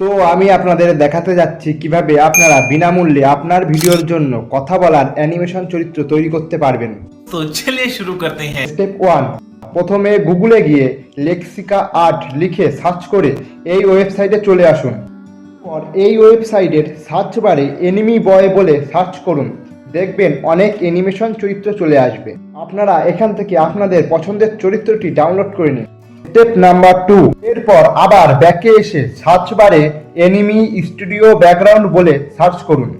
তো আমি আপনাদের দেখাতে যাচ্ছি কিভাবে আপনারা বিনামূল্যে আপনার ভিডিওর জন্য কথা বলার অ্যানিমেশন চরিত্র তৈরি করতে পারবেন। तो चलिए शुरू करते हैं। স্টেপ 1, প্রথমে গুগলে গিয়ে লেক্সিকা আর্ট লিখে সার্চ করে এই ওয়েবসাইটে চলে আসুন। পর এই ওয়েবসাইটের সার্চ বারে এনিমি বয় বলে সার্চ করুন, দেখবেন অনেক অ্যানিমেশন চরিত্র চলে আসবে। আপনারা এখান থেকে আপনাদের পছন্দের চরিত্রটি ডাউনলোড করে নিন। স্টেপ নাম্বার 2, এরপর আবার ব্যাকে এসে সার্চ বারে এনিমি স্টুডিও ব্যাকগ্রাউন্ড বলে সার্চ করুন।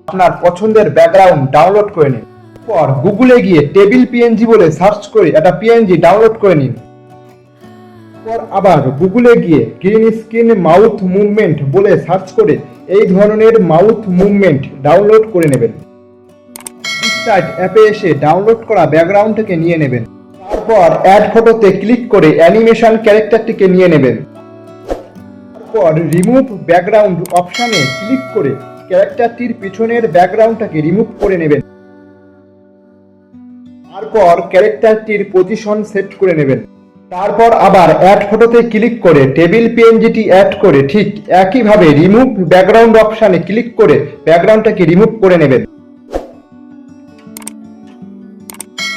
আপনার পছন্দের ব্যাকগ্রাউন্ড ডাউনলোড করে নিন। পর গুগলে গিয়ে টেবিল পিএনজি বলে সার্চ করে একটা পিএনজি ডাউনলোড করে নিন। পর আবার গুগলে গিয়ে গ্রিন স্ক্রিন মাউথ মুভমেন্ট বলে সার্চ করে এই ধরনের মাউথ মুভমেন্ট ডাউনলোড করে নেবেন। পিকচার্ট অ্যাপে এসে ডাউনলোড করা ব্যাকগ্রাউন্ডটাকে নিয়ে নেবেন। তারপর অ্যাড ফটোতে ক্লিক করে অ্যানিমেশন ক্যারেক্টারটিকে নিয়ে নেবেন। তারপর রিমুভ ব্যাকগ্রাউন্ড অপশানে ক্লিক করে ক্যারেক্টারটির পিছনের ব্যাকগ্রাউন্ডটাকে রিমুভ করে নেবেন। তারপর ক্যারেক্টারটির পজিশন সেট করে নেবেন। তারপর আবার অ্যাড ফটোতে ক্লিক করে টেবিল পিএনজিটি অ্যাড করে ঠিক একইভাবে রিমুভ ব্যাকগ্রাউন্ড অপশানে ক্লিক করে ব্যাকগ্রাউন্ডটাকে রিমুভ করে নেবেন।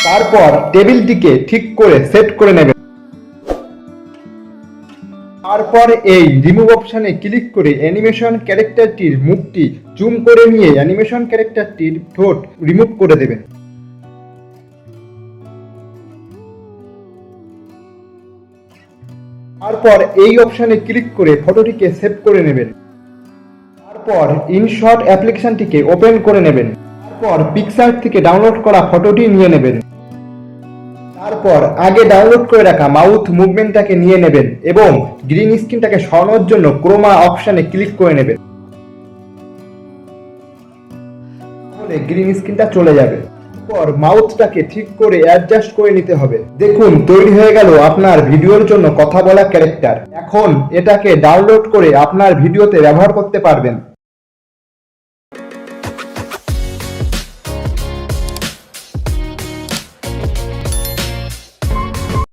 তারপর টেবিলটিকে ঠিক করে সেট করে নেবেন। তারপর এই রিমুভ অপশানে ক্লিক করে অ্যানিমেশন ক্যারেক্টারটির মুখটি জুম করে নিয়ে অ্যানিমেশন ক্যারেক্টারটির ঠোঁট রিমুভ করে দেবেন। তারপর এই অপশানে ক্লিক করে ফটোটিকে সেভ করে নেবেন। তারপর ইনশট অ্যাপ্লিকেশনটিকে ওপেন করে নেবেন। তারপর পিকচার থেকে ডাউনলোড করা ফটোটি নিয়ে নেবেন। তারপর আগে ডাউনলোড করে রাখা মাউথ মুভমেন্টটাকে নিয়ে নেবেন এবং গ্রিন স্ক্রিনটাকে সরানোর জন্য ক্রোমা অপশানে ক্লিক করে নেবেন। তাহলে গ্রিন স্ক্রিনটা চলে যাবে। তারপর মাউথটাকে ঠিক করে অ্যাডজাস্ট করে নিতে হবে। দেখুন তৈরি হয়ে গেল আপনার ভিডিওর জন্য কথা বলা ক্যারেক্টার। এখন এটাকে ডাউনলোড করে আপনার ভিডিওতে ব্যবহার করতে পারবেন।